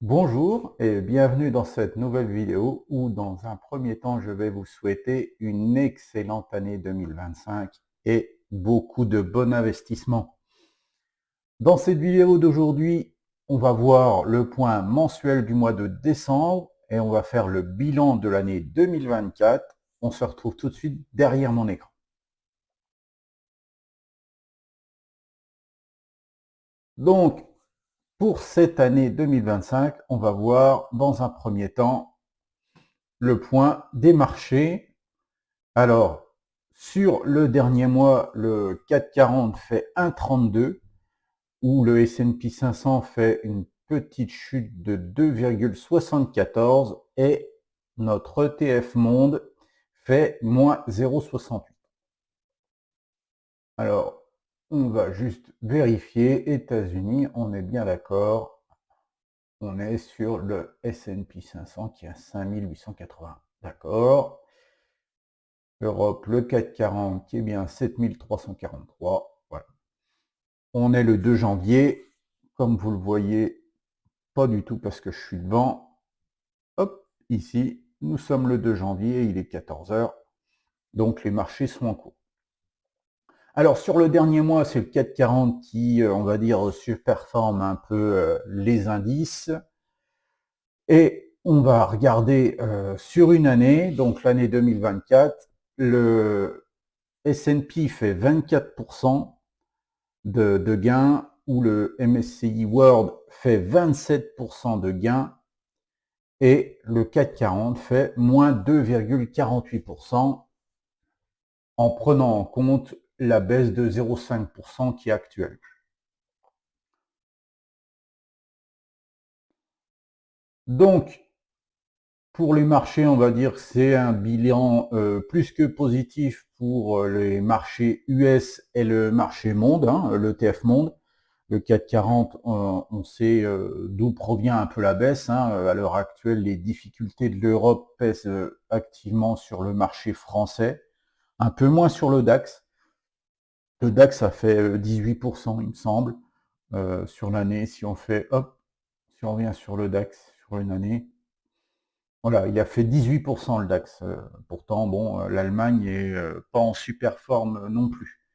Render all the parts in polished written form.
Bonjour et bienvenue dans cette nouvelle vidéo où dans un premier temps je vais vous souhaiter une excellente année 2025 et beaucoup de bon investissement. Dans cette vidéo d'aujourd'hui, on va voir le point mensuel du mois de décembre et on va faire le bilan de l'année 2024. On se retrouve tout de suite derrière mon écran. Donc, pour cette année 2025, on va voir dans un premier temps le point des marchés. Alors, sur le dernier mois, le CAC 40 fait 1,32, où le S&P 500 fait une petite chute de 2,74 et notre ETF Monde fait moins 0,68. Alors, on va juste vérifier. États-Unis, on est bien d'accord. On est sur le S&P 500 qui est à 5880. D'accord. Europe, le CAC 40 qui est bien 7343. Voilà. On est le 2 janvier. Comme vous le voyez, pas du tout parce que je suis devant. Hop, ici, nous sommes le 2 janvier, il est 14 heures. Donc les marchés sont en cours. Alors sur le dernier mois, c'est le CAC 40 qui, on va dire, surperforme un peu les indices. Et on va regarder sur une année, donc l'année 2024, le S&P fait 24% de gains, où le MSCI World fait 27% de gains, et le CAC 40 fait moins 2,48% en prenant en compte la baisse de 0,5% qui est actuelle. Donc, pour les marchés, on va dire que c'est un bilan plus que positif pour les marchés US et le marché monde, hein, l'ETF monde. Le CAC 40, on sait d'où provient un peu la baisse. Hein. À l'heure actuelle, les difficultés de l'Europe pèsent activement sur le marché français, un peu moins sur le DAX. Le DAX, ça fait 18%, il me semble, sur l'année. Si on fait, hop, si on revient sur le DAX sur une année, voilà, il a fait 18% le DAX. Pourtant, bon, l'Allemagne est pas en super forme non plus.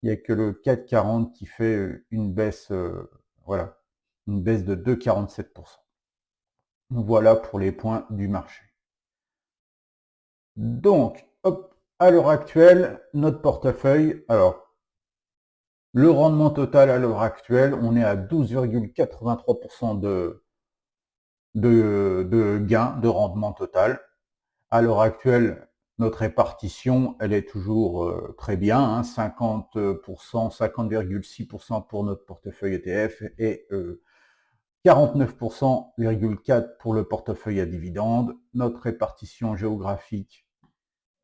Il n'y a que le CAC 40 qui fait une baisse, voilà, une baisse de 2,47%. Voilà pour les points du marché. Donc, hop, à l'heure actuelle, notre portefeuille, alors, le rendement total à l'heure actuelle, on est à 12,83% de gain de rendement total. À l'heure actuelle, notre répartition, elle est toujours très bien, hein, 50%, 50,6% pour notre portefeuille ETF et 49,4% pour le portefeuille à dividendes. Notre répartition géographique,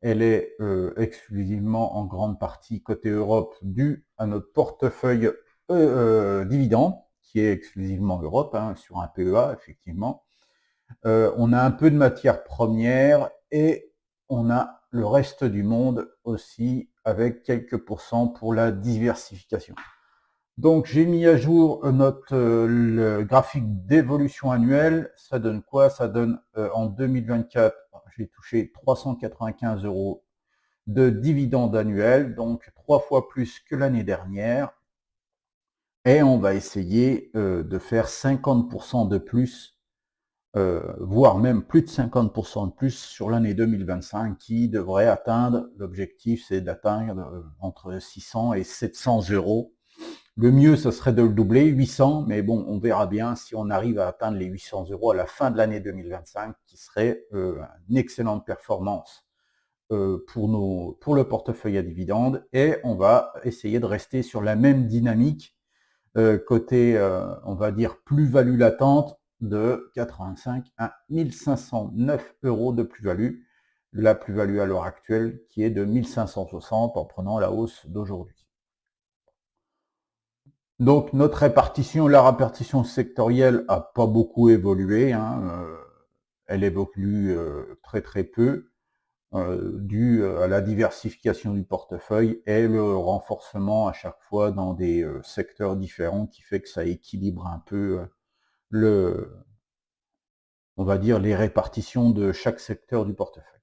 elle est exclusivement en grande partie côté Europe, due à notre portefeuille dividende, qui est exclusivement Europe, hein, sur un PEA, effectivement. On a un peu de matières premières et on a le reste du monde aussi, avec quelques pourcents pour la diversification. Donc j'ai mis à jour notre le graphique d'évolution annuelle. Ça donne quoi? Ça donne en 2024, j'ai touché 395 € de dividendes annuels, donc 3 fois plus que l'année dernière. Et on va essayer de faire 50% de plus, voire même plus de 50% de plus sur l'année 2025, qui devrait atteindre, l'objectif c'est d'atteindre entre 600 et 700 €. Le mieux, ce serait de le doubler, 800, mais bon, on verra bien si on arrive à atteindre les 800 € à la fin de l'année 2025, qui serait une excellente performance pour le portefeuille à dividendes. Et on va essayer de rester sur la même dynamique côté, on va dire, plus-value latente de 85 à 1509 € de plus-value. La plus-value à l'heure actuelle qui est de 1560 en prenant la hausse d'aujourd'hui. Donc notre répartition, la répartition sectorielle a pas beaucoup évolué, hein, elle évolue très très peu, dû à la diversification du portefeuille et le renforcement à chaque fois dans des secteurs différents, qui fait que ça équilibre un peu on va dire, les répartitions de chaque secteur du portefeuille.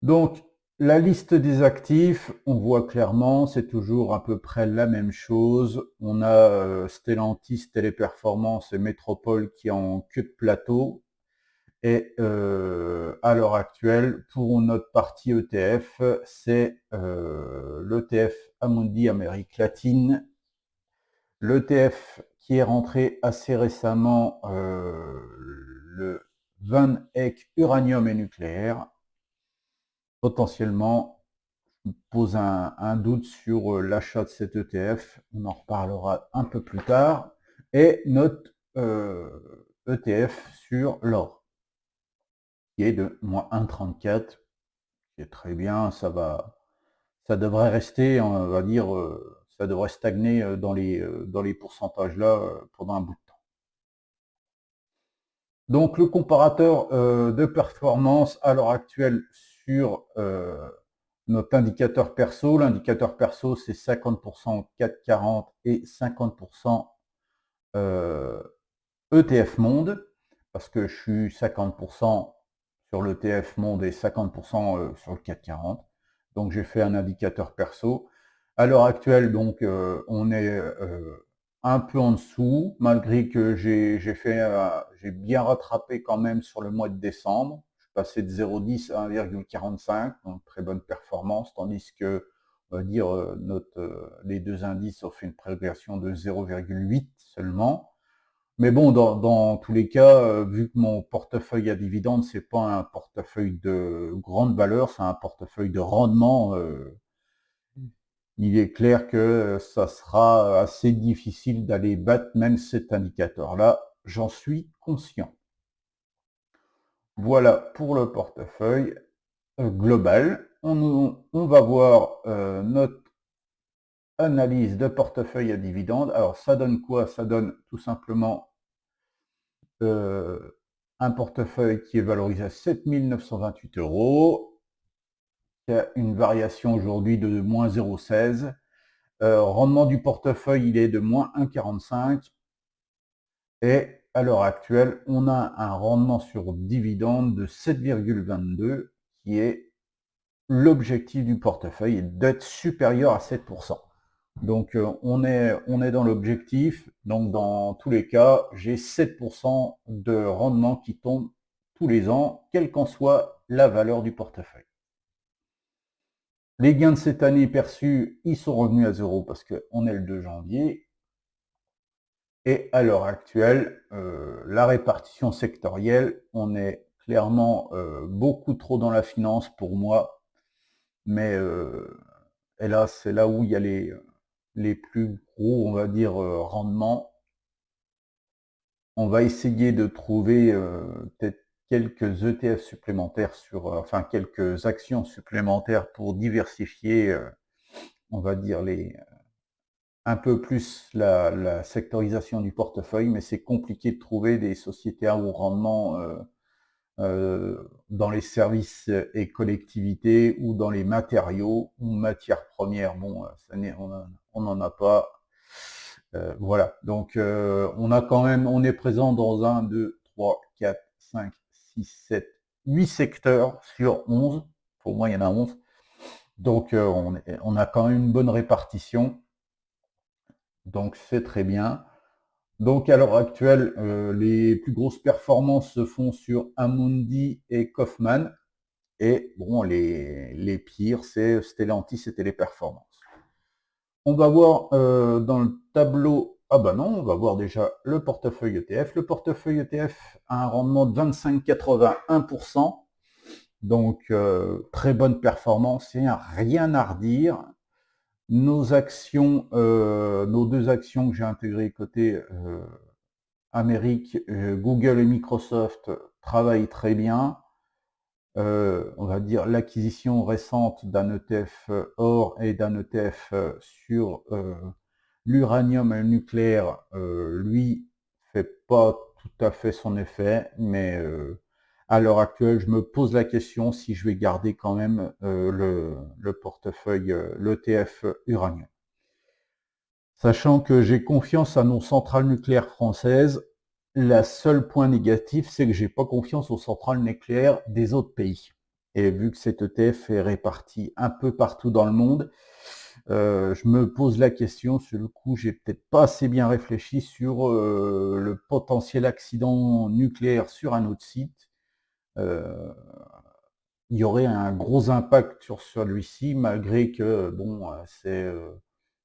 Donc, la liste des actifs, on voit clairement, c'est toujours à peu près la même chose. On a Stellantis, Téléperformance et Métropole qui est en queue de plateau. Et à l'heure actuelle, pour notre partie ETF, c'est l'ETF Amundi Amérique latine, l'ETF qui est rentré assez récemment, le VanEck uranium et nucléaire. Potentiellement, pose un doute sur l'achat de cet ETF, on en reparlera un peu plus tard, et notre ETF sur l'or, qui est de moins 1,34, qui est très bien, ça devrait rester, on va dire, ça devrait stagner dans les pourcentages là pendant un bout de temps. Donc le comparateur de performance à l'heure actuelle sur notre indicateur perso, l'indicateur perso c'est 50% CAC 40 et 50% ETF Monde, parce que je suis 50% sur l'ETF Monde et 50% sur le CAC 40. Donc j'ai fait un indicateur perso. À l'heure actuelle, donc on est un peu en dessous, malgré que j'ai bien rattrapé quand même sur le mois de décembre. Je suis passé de 0,10 à 1,45, donc très bonne performance, tandis que on va dire les deux indices ont fait une progression de 0,8 seulement. Mais bon, dans tous les cas, vu que mon portefeuille à dividendes, c'est pas un portefeuille de grande valeur, c'est un portefeuille de rendement, il est clair que ça sera assez difficile d'aller battre même cet indicateur-là, j'en suis conscient. Voilà pour le portefeuille global. On va voir notre analyse de portefeuille à dividendes. Alors ça donne quoi? Ça donne tout simplement un portefeuille qui est valorisé à 7 928 €, qui a une variation aujourd'hui de moins 0,16. Rendement du portefeuille, il est de moins 1,45. Et à l'heure actuelle, on a un rendement sur dividende de 7,22, qui est l'objectif du portefeuille, d'être supérieur à 7%. Donc on est dans l'objectif. Donc dans tous les cas, j'ai 7% de rendement qui tombe tous les ans, quelle qu'en soit la valeur du portefeuille. Les gains de cette année perçus, ils sont revenus à zéro parce qu'on est le 2 janvier. Et à l'heure actuelle, la répartition sectorielle, on est clairement beaucoup trop dans la finance pour moi. Mais hélas, c'est là où il y a les plus gros, on va dire, rendements. On va essayer de trouver peut-être quelques ETF supplémentaires enfin quelques actions supplémentaires pour diversifier, on va dire un peu plus la sectorisation du portefeuille, mais c'est compliqué de trouver des sociétés à haut rendement dans les services et collectivités ou dans les matériaux ou matières premières. Bon, on n'en a pas. Voilà, donc on est présent dans 1, 2, 3, 4, 5, 6, 7, 8 secteurs sur 11. Pour moi, il y en a 11. Donc on a quand même une bonne répartition. Donc c'est très bien. Donc à l'heure actuelle, les plus grosses performances se font sur Amundi et Kaufmann. Et bon, les pires, c'est Stellantis et Téléperformance. On va voir dans le tableau, ah bah non, on va voir déjà le portefeuille ETF. Le portefeuille ETF a un rendement de 25,81%. Donc très bonne performance, il n'y a rien à redire. Nos actions, nos deux actions que j'ai intégrées côté Amérique, Google et Microsoft travaillent très bien. On va dire l'acquisition récente d'un ETF or et d'un ETF sur l'uranium et le nucléaire, lui, fait pas tout à fait son effet, mais à l'heure actuelle, je me pose la question si je vais garder quand même le portefeuille, l'ETF uranium. Sachant que j'ai confiance à nos centrales nucléaires françaises, La seule point négatif, c'est que j'ai pas confiance aux centrales nucléaires des autres pays. Et vu que cet ETF est réparti un peu partout dans le monde, je me pose la question, sur le coup, j'ai peut-être pas assez bien réfléchi sur le potentiel accident nucléaire sur un autre site. Il y aurait un gros impact sur celui-ci, malgré que, bon, c'est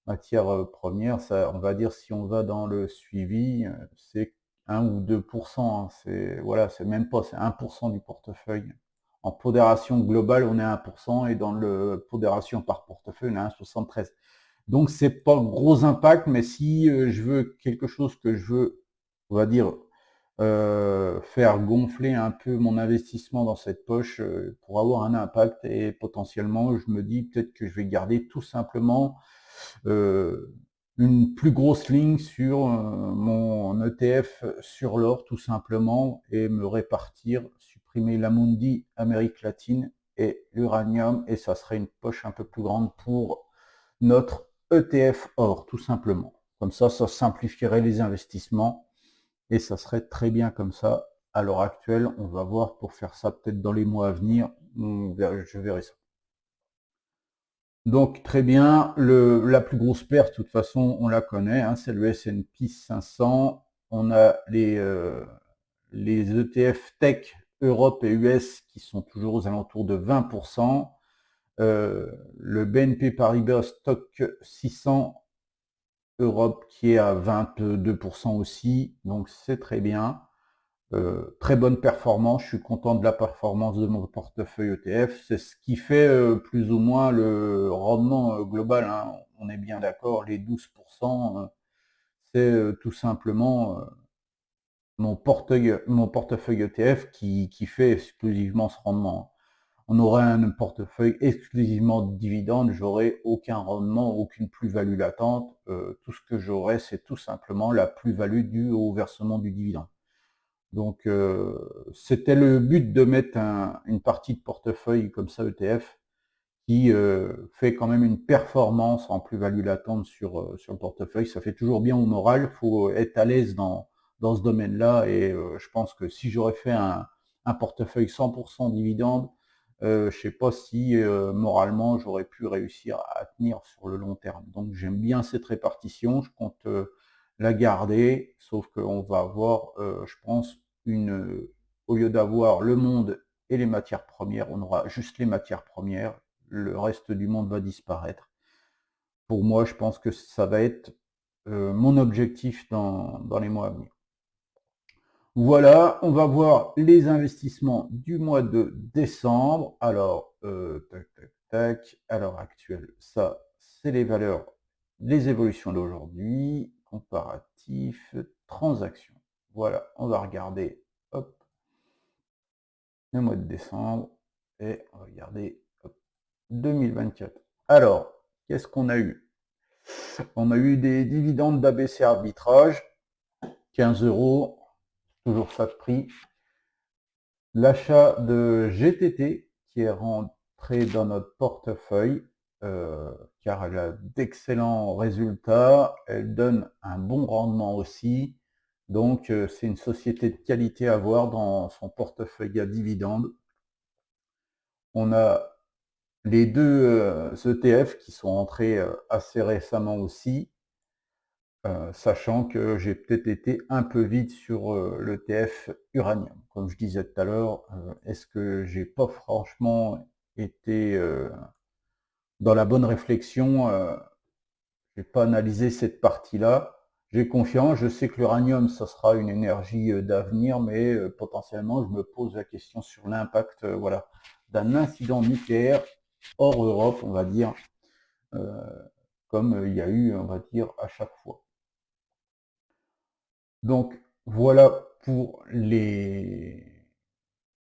matière première, ça, on va dire, si on va dans le suivi, c'est 1 ou 2%, hein, c'est, voilà, c'est même pas, c'est 1% du portefeuille. En pondération globale, on est à 1%, et dans le pondération par portefeuille, on est à 1,73. Donc, c'est pas gros impact, mais si je veux quelque chose que je veux, on va dire, faire gonfler un peu mon investissement dans cette poche pour avoir un impact, et potentiellement, je me dis peut-être que je vais garder tout simplement une plus grosse ligne sur mon ETF sur l'or, tout simplement, et me répartir, supprimer l'Amundi Amérique latine et l'uranium, et ça serait une poche un peu plus grande pour notre ETF or, tout simplement. Comme ça simplifierait les investissements, et ça serait très bien comme ça. À l'heure actuelle, on va voir pour faire ça peut-être dans les mois à venir, je verrai ça. Donc très bien, la plus grosse perte, de toute façon, on la connaît, hein, c'est le S&P 500. On a les ETF Tech Europe et US qui sont toujours aux alentours de 20%. Le BNP Paribas Stock 600 Europe qui est à 22% aussi, donc c'est très bien. Très bonne performance, je suis content de la performance de mon portefeuille ETF, c'est ce qui fait plus ou moins le rendement global, hein. On est bien d'accord, les 12%, c'est tout simplement mon portefeuille ETF qui fait exclusivement ce rendement. On aurait un portefeuille exclusivement de dividendes, j'aurais aucun rendement, aucune plus-value latente. Tout ce que j'aurais, c'est tout simplement la plus-value due au versement du dividende. Donc, c'était le but de mettre une partie de portefeuille comme ça ETF qui fait quand même une performance en plus-value latente sur le portefeuille. Ça fait toujours bien au moral. Il faut être à l'aise dans ce domaine-là. Et je pense que si j'aurais fait un portefeuille 100% dividende, je sais pas si moralement j'aurais pu réussir à tenir sur le long terme. Donc j'aime bien cette répartition. Je compte la garder, sauf qu'on va avoir, je pense, au lieu d'avoir le monde et les matières premières, on aura juste les matières premières, le reste du monde va disparaître. Pour moi, je pense que ça va être mon objectif dans les mois à venir. Voilà, on va voir les investissements du mois de décembre. Alors, tac, tac, tac, à l'heure actuelle, ça, c'est les valeurs, les évolutions d'aujourd'hui, comparatif, transactions. Voilà, on va regarder, hop, le mois de décembre, et on va regarder, hop, 2024. Alors, qu'est-ce qu'on a eu? On a eu des dividendes d'ABC Arbitrage, 15 euros, toujours ça de prix. L'achat de GTT qui est rentré dans notre portefeuille, car elle a d'excellents résultats, elle donne un bon rendement aussi. Donc, c'est une société de qualité à avoir dans son portefeuille à dividendes. On a les deux ETF qui sont entrés assez récemment aussi, sachant que j'ai peut-être été un peu vite sur l'ETF uranium. Comme je disais tout à l'heure, est-ce que j'ai pas franchement été dans la bonne réflexion, j'ai pas analysé cette partie-là. J'ai confiance, je sais que l'uranium, ça sera une énergie d'avenir, mais potentiellement, je me pose la question sur l'impact voilà, d'un incident nucléaire hors Europe, on va dire, comme il y a eu, on va dire, à chaque fois. Donc, voilà pour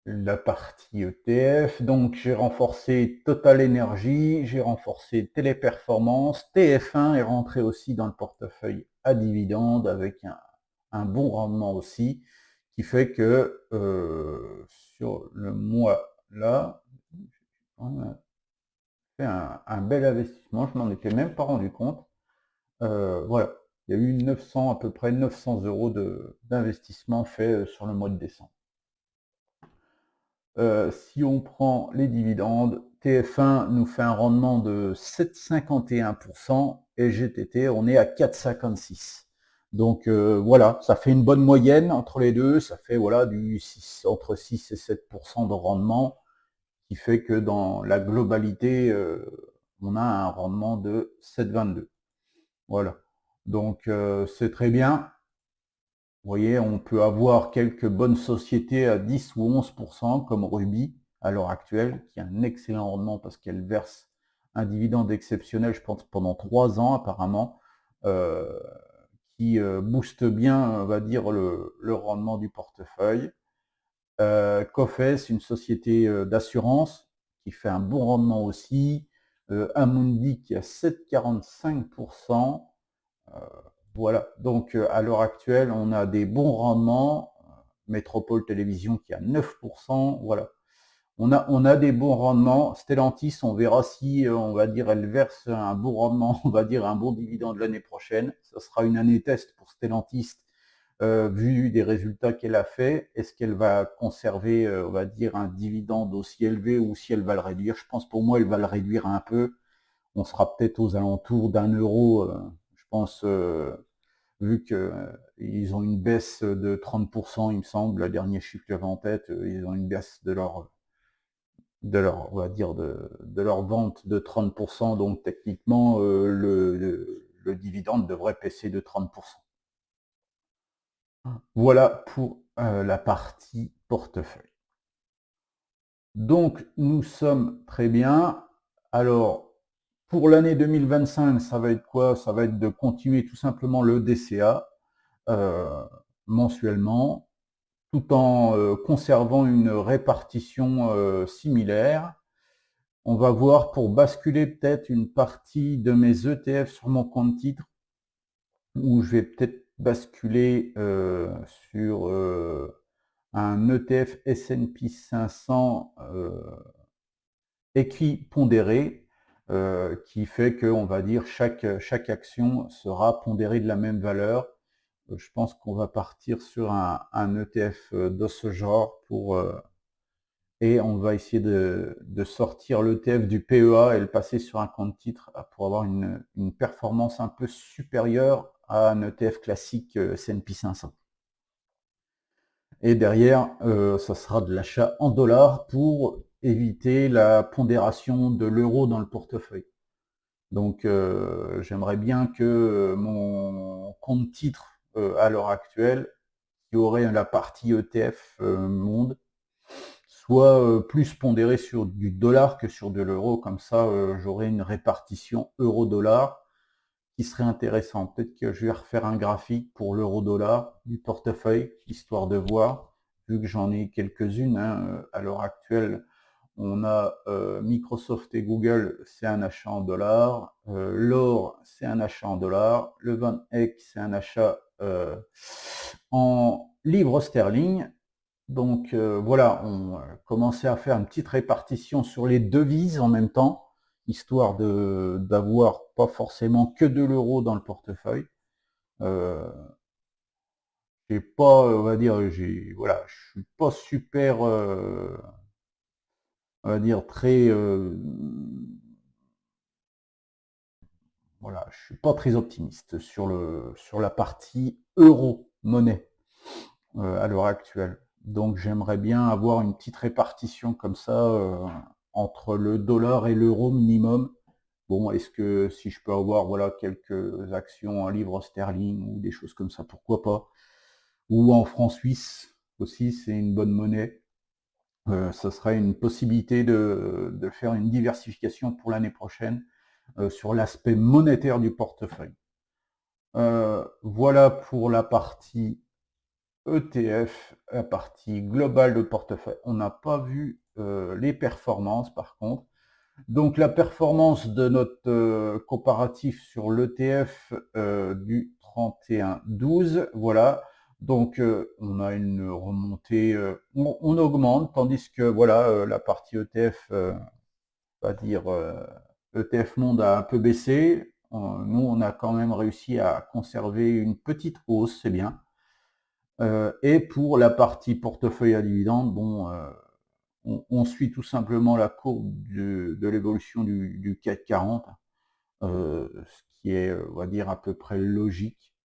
la partie ETF. Donc, j'ai renforcé Total Energy, j'ai renforcé Téléperformance, TF1 est rentré aussi dans le portefeuille à dividende avec un bon rendement aussi, qui fait que sur le mois là, on a fait un bel investissement, je m'en étais même pas rendu compte. Voilà. Il y a eu 900, à peu près 900 € d'investissement fait sur le mois de décembre. Si on prend les dividendes, TF1 nous fait un rendement de 7,51% et GTT, on est à 4,56. Donc voilà, ça fait une bonne moyenne entre les deux, ça fait voilà entre 6 et 7% de rendement, qui fait que dans la globalité, on a un rendement de 7,22. Voilà. Donc c'est très bien. Vous voyez, on peut avoir quelques bonnes sociétés à 10 ou 11%, comme Ruby, à l'heure actuelle, qui a un excellent rendement parce qu'elle verse un dividende exceptionnel, je pense, pendant 3 ans apparemment, euh, qui booste bien, on va dire, le rendement du portefeuille. Cofes, une société d'assurance, qui fait un bon rendement aussi. Amundi qui a 7,45%. Voilà, donc à l'heure actuelle, on a des bons rendements. Métropole Télévision qui a 9%. Voilà, on a des bons rendements. Stellantis, on verra si, on va dire, elle verse un bon rendement, on va dire un bon dividende l'année prochaine. Ça sera une année test pour Stellantis, vu des résultats qu'elle a fait. Est-ce qu'elle va conserver, on va dire, un dividende aussi élevé ou si elle va le réduire? Je pense pour moi, elle va le réduire un peu. On sera peut-être aux alentours d'1 €, je pense, vu qu'ils ont une baisse de 30%, il me semble, le dernier chiffre que j'avais en tête, ils ont une baisse de leur, on va dire, de leur vente de 30%, donc techniquement, le dividende devrait baisser de 30%. Voilà pour la partie portefeuille. Donc, nous sommes très bien. Alors, pour l'année 2025, ça va être quoi? Ça va être de continuer tout simplement le DCA mensuellement, tout en conservant une répartition similaire. On va voir pour basculer peut-être une partie de mes ETF sur mon compte titre, où je vais peut-être basculer sur un ETF S&P 500 équipondéré, qui fait que, on va dire, chaque action sera pondérée de la même valeur. Je pense qu'on va partir sur un ETF de ce genre et on va essayer de sortir l'ETF du PEA et le passer sur un compte titre pour avoir une performance un peu supérieure à un ETF classique S&P 500. Et derrière, ça sera de l'achat en dollars pour éviter la pondération de l'euro dans le portefeuille. Donc j'aimerais bien que mon compte titre à l'heure actuelle, qui aurait la partie ETF monde, soit plus pondéré sur du dollar que sur de l'euro. Comme ça, j'aurai une répartition euro-dollar qui serait intéressant. Peut-être que je vais refaire un graphique pour l'euro-dollar du portefeuille, histoire de voir, vu que j'en ai quelques-unes. À l'heure actuelle, on a Microsoft et Google, c'est un achat en dollars. L'or, c'est un achat en dollars. Le Van Eck, c'est un achat en livres sterling. Donc voilà, on commençait à faire une petite répartition sur les devises en même temps, histoire d'avoir pas forcément que de l'euro dans le portefeuille. J'ai pas, on va dire, voilà, je suis pas super, on va dire très, voilà, je suis pas très optimiste sur la partie euro monnaie à l'heure actuelle. Donc j'aimerais bien avoir une petite répartition comme ça entre le dollar et l'euro minimum. Bon, est-ce que si je peux avoir voilà quelques actions en livres sterling ou des choses comme ça, pourquoi pas? Ou en francs suisses aussi, c'est une bonne monnaie. Ça serait une possibilité de faire une diversification pour l'année prochaine sur l'aspect monétaire du portefeuille. Voilà pour la partie ETF, la partie globale de portefeuille. On n'a pas vu les performances par contre. Donc la performance de notre comparatif sur l'ETF du 31-12, voilà. Donc on a une remontée, on augmente, tandis que voilà, la partie ETF, on va dire ETF Monde a un peu baissé. Nous, on a quand même réussi à conserver une petite hausse, c'est bien. Et pour la partie portefeuille à dividendes, bon, on suit tout simplement la courbe de l'évolution du CAC 40, ce qui est, on va dire, à peu près logique.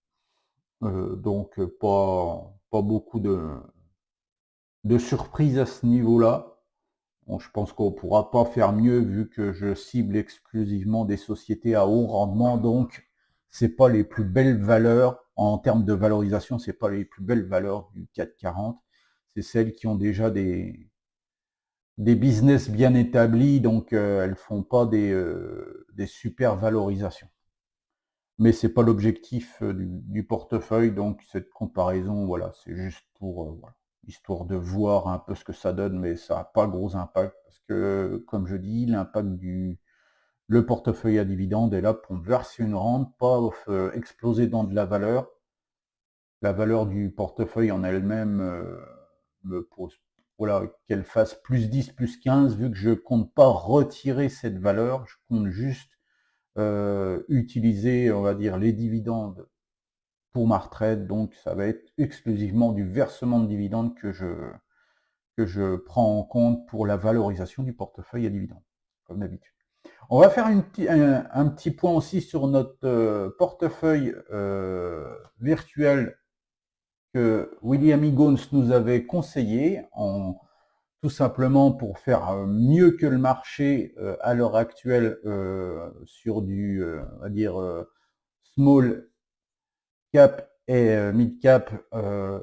Donc, pas beaucoup de surprises à ce niveau-là. Bon, je pense qu'on ne pourra pas faire mieux vu que je cible exclusivement des sociétés à haut rendement, donc c'est pas les plus belles valeurs en termes de valorisation, c'est pas les plus belles valeurs du CAC 40, c'est celles qui ont déjà des business bien établis, donc elles font pas des super valorisations. Mais c'est pas l'objectif du portefeuille, donc cette comparaison, voilà, c'est juste pour voilà, histoire de voir un peu ce que ça donne, mais ça n'a pas gros impact parce que, comme je dis, l'impact le portefeuille à dividende est là pour verser une rente, pas exploser dans de la valeur. La valeur du portefeuille en elle-même me pose, voilà, qu'elle fasse plus 10, plus 15, vu que je compte pas retirer cette valeur, je compte juste utiliser, on va dire, les dividendes pour ma retraite, donc ça va être exclusivement du versement de dividendes que je prends en compte pour la valorisation du portefeuille à dividendes, comme d'habitude. On va faire un petit point aussi sur notre portefeuille virtuel que William Higgins nous avait conseillé, tout simplement pour faire mieux que le marché à l'heure actuelle sur du, on va dire, small cap et mid cap,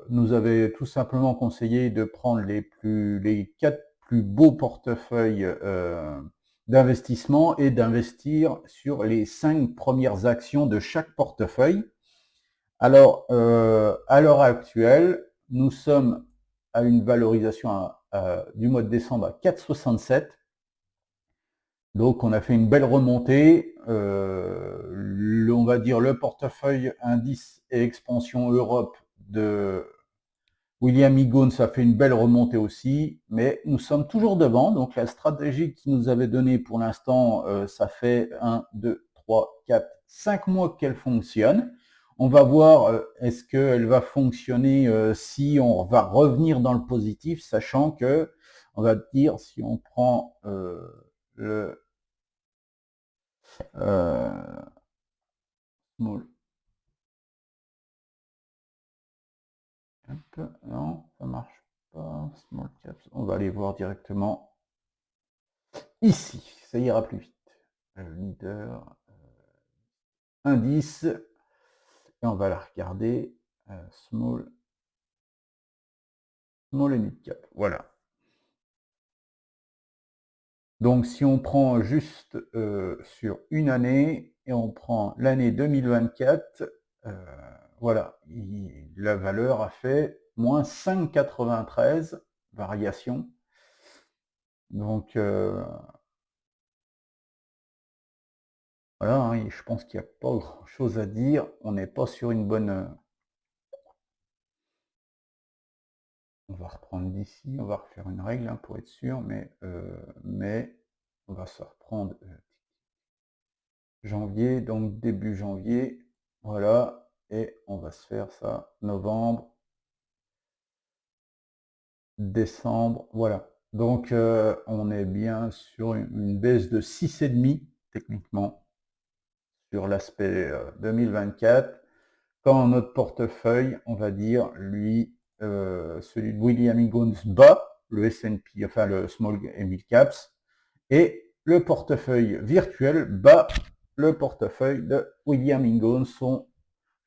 nous avait tout simplement conseillé de prendre les 4 plus beaux portefeuilles d'investissement et d'investir sur les 5 premières actions de chaque portefeuille. Alors, à l'heure actuelle, nous sommes à une valorisation du mois de décembre à 4,67. Donc, on a fait une belle remontée. On va dire le portefeuille indice et expansion Europe de William Higgins a fait une belle remontée aussi, mais nous sommes toujours devant. Donc, la stratégie qu'il nous avait donnée pour l'instant, ça fait 1, 2, 3, 4, 5 mois qu'elle fonctionne. On va voir est-ce qu'elle va fonctionner si on va revenir dans le positif, sachant que, on va dire, si on prend le small. Non, ça marche pas. Small caps. On va aller voir directement ici. Ça ira plus vite. Leader, indice. Et on va la regarder. Small et mid cap. Voilà. Donc, si on prend juste sur une année et on prend l'année 2024, voilà, la valeur a fait moins 5,93 variation. Donc, voilà, hein, je pense qu'il n'y a pas grand chose à dire. On n'est pas sur une bonne... On va reprendre d'ici, on va refaire une règle hein, pour être sûr, mais on va se reprendre janvier, donc début janvier, voilà, et on va se faire ça novembre, décembre, voilà. Donc on est bien sur une baisse de 6,5 techniquement sur l'aspect 2024. Quand notre portefeuille, on va dire, lui, celui de William Higgins bat le S&P, enfin le Small et Mid Caps, et le portefeuille virtuel bat le portefeuille de William Higgins, son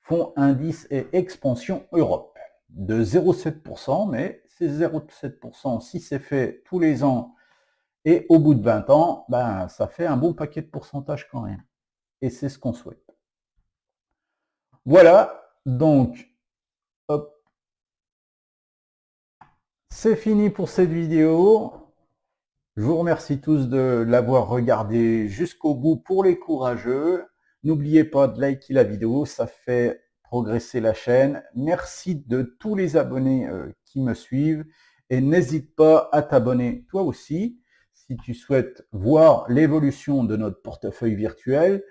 fonds indice et expansion Europe, de 0,7%, mais c'est 0,7%. Si c'est fait tous les ans et au bout de 20 ans, ben, ça fait un bon paquet de pourcentage quand même. Et c'est ce qu'on souhaite. Voilà, donc, hop. C'est fini pour cette vidéo. Je vous remercie tous de l'avoir regardé jusqu'au bout pour les courageux. N'oubliez pas de liker la vidéo, ça fait progresser la chaîne. Merci de tous les abonnés qui me suivent et n'hésite pas à t'abonner toi aussi si tu souhaites voir l'évolution de notre portefeuille virtuel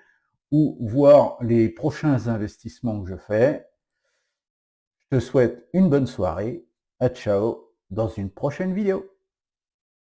ou voir les prochains investissements que je fais. Je te souhaite une bonne soirée. À ciao dans une prochaine vidéo.